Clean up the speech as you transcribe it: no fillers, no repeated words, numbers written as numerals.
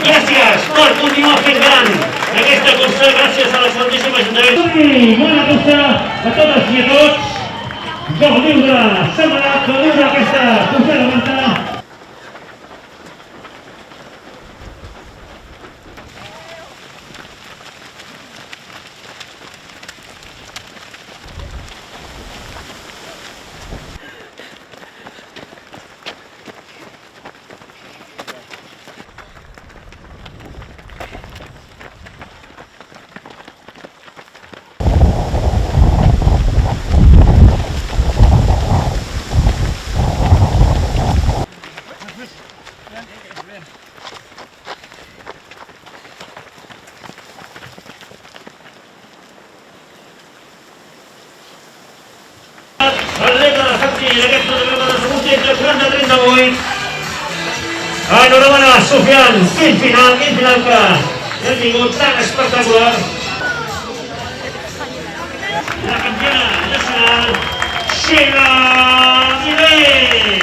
Gràcies per continuar fent gran aquesta cursa, gràcies a la Santíssima Ajuntament. Bona cursa a totes i a tots. Gaudiu-la, setmanat, gaudiu-la aquesta cursa de manta. El dret de la Santi d'aquest programa de segut entre 40-38. Enhorabona, Sofian, quin final que hem tingut tan espectacular. La campiona nacional, Sheila Miret.